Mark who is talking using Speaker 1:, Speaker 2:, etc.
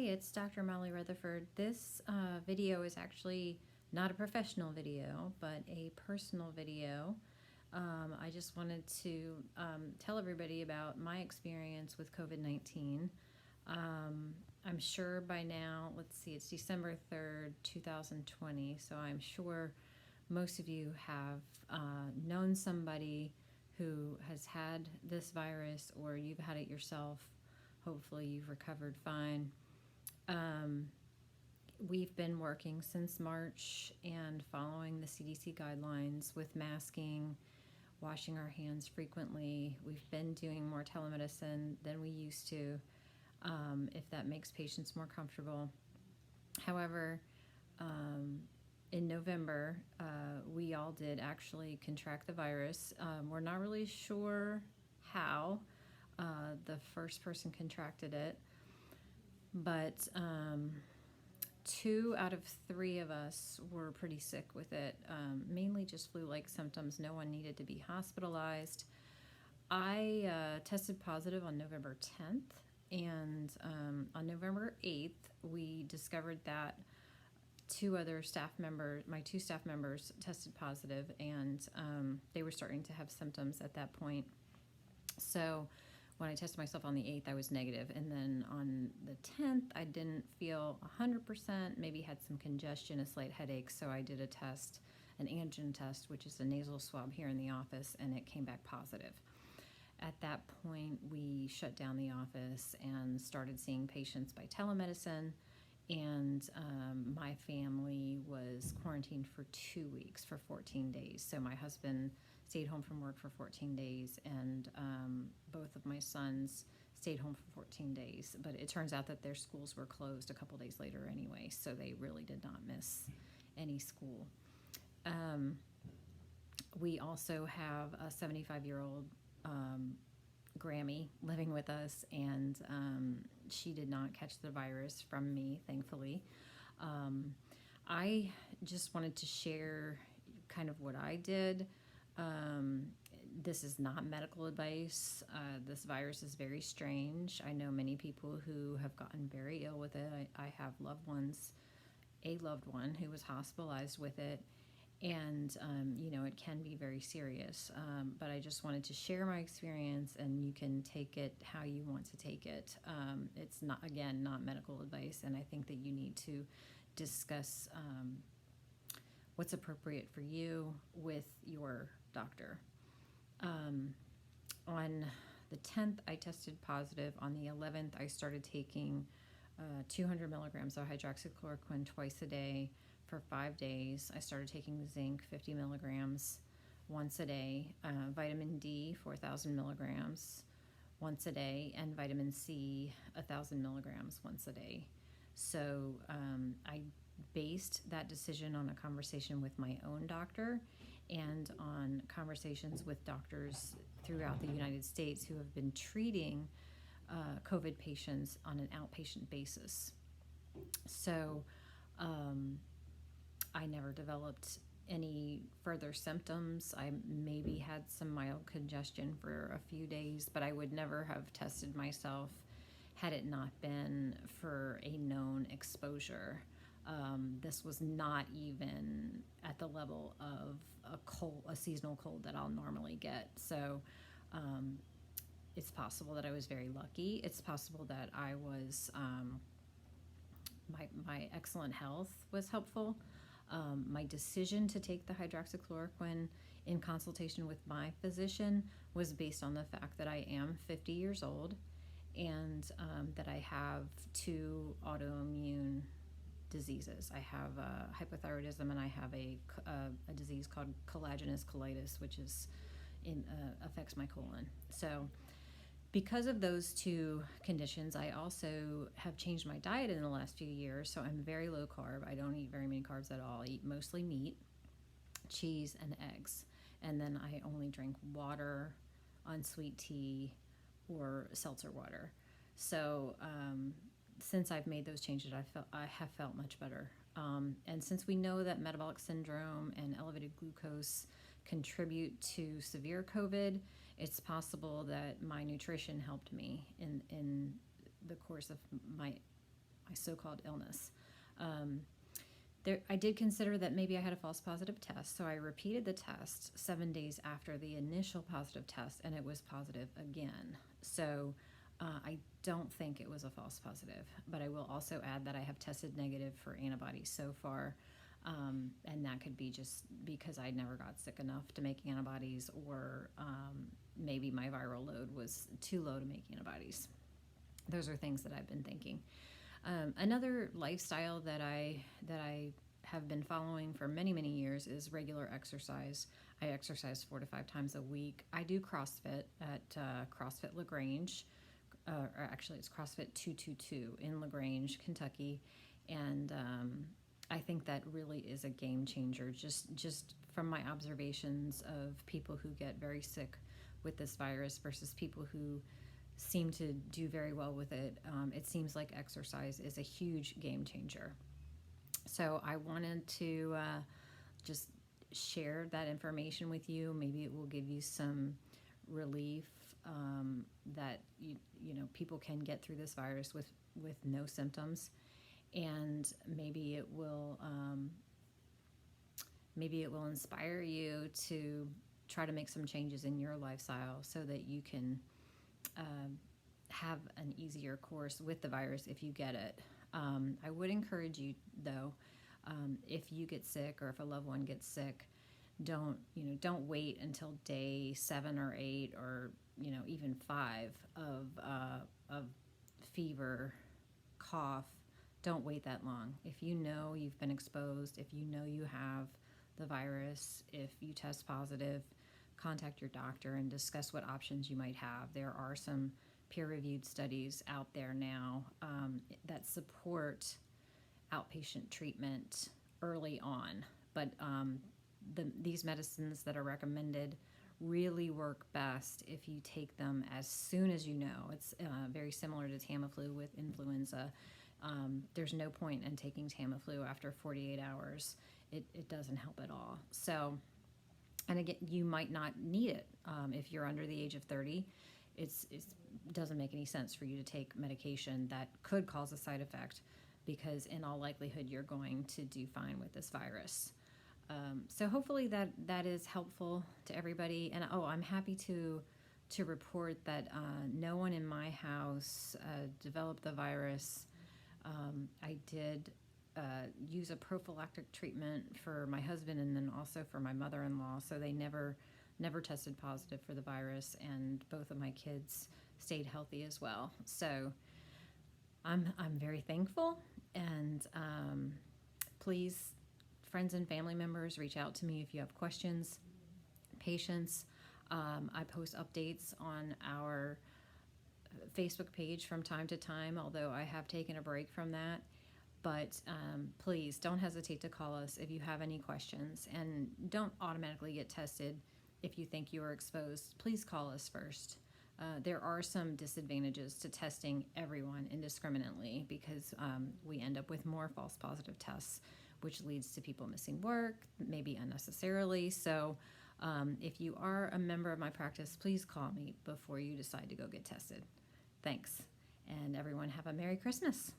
Speaker 1: it's Dr. Molly Rutherford. This video is actually not a professional video, but a personal video. I just wanted to tell everybody about my experience with COVID-19. I'm sure by now, let's see, it's December 3rd, 2020, so I'm sure most of you have known somebody who has had this virus, or you've had it yourself. Hopefully you've recovered fine. We've been working since March and following the CDC guidelines with masking, washing our hands frequently. We've been doing more telemedicine than we used to, if that makes patients more comfortable. However, in November, we all did actually contract the virus. We're not really sure how the first person contracted it, but 2 out of 3 of us were pretty sick with it, mainly just flu-like symptoms. No one needed to be hospitalized. I tested positive on November 10th, and on November 8th, we discovered that 2 other staff members, my 2 staff members, tested positive, and they were starting to have symptoms at that point. So when I tested myself on the 8th, I was negative, and then on the 10th, I didn't feel 100%, maybe had some congestion, a slight headache, so I did a test, an antigen test, which is a nasal swab here in the office, and it came back positive. At that point, we shut down the office and started seeing patients by telemedicine, and my family was quarantined for 2 weeks, for 14 days. So my husband stayed home from work for 14 days, and both of my sons stayed home for 14 days. But it turns out that their schools were closed a couple days later anyway, so they really did not miss any school. We also have a 75-year-old Grammy living with us, and she did not catch the virus from me, thankfully. I just wanted to share kind of what I did. This is not medical advice. This virus is very strange. I know many people who have gotten very ill with it. I have loved ones, a loved one who was hospitalized with it, and it can be very serious. But I just wanted to share my experience, and you can take it how you want to take it. It's not, again, not medical advice, and I think that you need to discuss what's appropriate for you with your doctor. On the 10th, I tested positive. On the 11th, I started taking 200 milligrams of hydroxychloroquine twice a day for 5 days. I started taking zinc 50 milligrams once a day, vitamin D 4,000 milligrams once a day, and vitamin C 1,000 milligrams once a day. So I based that decision on a conversation with my own doctor and on conversations with doctors throughout the United States who have been treating COVID patients on an outpatient basis. So I never developed any further symptoms. I maybe had some mild congestion for a few days, but I would never have tested myself had it not been for a known exposure. This was not even at the level of a seasonal cold that I'll normally get. So it's possible that I was very lucky. It's possible that I was, my excellent health was helpful. My decision to take the hydroxychloroquine in consultation with my physician was based on the fact that I am 50 years old, and that I have 2 autoimmune diseases. I have hypothyroidism, and I have a disease called collagenous colitis, which affects my colon. So because of those 2 conditions, I also have changed my diet in the last few years. So I'm very low carb. I don't eat very many carbs at all. I eat mostly meat, cheese, and eggs. And then I only drink water, unsweet tea, or seltzer water. So since I've made those changes, I have felt much better. And since we know that metabolic syndrome and elevated glucose contribute to severe COVID, it's possible that my nutrition helped me in the course of my my so-called illness. I did consider that maybe I had a false positive test, so I repeated the test 7 days after the initial positive test, and it was positive again. So I don't think it was a false positive, but I will also add that I have tested negative for antibodies so far, and that could be just because I never got sick enough to make antibodies, or maybe my viral load was too low to make antibodies. Those are things that I've been thinking. Another lifestyle that I have been following for many, many years is regular exercise. I exercise 4 to 5 times a week. I do CrossFit at CrossFit LaGrange, or actually it's CrossFit 222 in LaGrange, Kentucky, and I think that really is a game changer. Just from my observations of people who get very sick with this virus versus people who seem to do very well with it, it seems like exercise is a huge game changer. So I wanted to just share that information with you. Maybe it will give you some relief, that people can get through this virus with no symptoms, and maybe it will inspire you to try to make some changes in your lifestyle so that you can have an easier course with the virus if you get it. I would encourage you, though, if you get sick or if a loved one gets sick, don't wait until day 7 or 8 or even 5 of fever, cough. Don't wait that long. If you know you've been exposed, if you know you have the virus, if you test positive, contact your doctor and discuss what options you might have. There are some peer-reviewed studies out there now that support outpatient treatment early on, but these medicines that are recommended really work best if you take them as soon as you know. It's very similar to Tamiflu with influenza. There's no point in taking Tamiflu after 48 hours. It doesn't help at all. So, and again, you might not need it if you're under the age of 30. It doesn't make any sense for you to take medication that could cause a side effect, because in all likelihood you're going to do fine with this virus. So hopefully that is helpful to everybody. And I'm happy to report that no one in my house developed the virus. I did use a prophylactic treatment for my husband and then also for my mother-in-law, so they never tested positive for the virus, and both of my kids stayed healthy as well. So I'm very thankful, and please, friends and family members, reach out to me if you have questions. Patients, I post updates on our Facebook page from time to time, although I have taken a break from that. But please don't hesitate to call us if you have any questions, and don't automatically get tested if you think you are exposed. Please call us first. There are some disadvantages to testing everyone indiscriminately, because we end up with more false positive tests, which leads to people missing work, maybe unnecessarily. So if you are a member of my practice, please call me before you decide to go get tested. Thanks, and everyone have a Merry Christmas.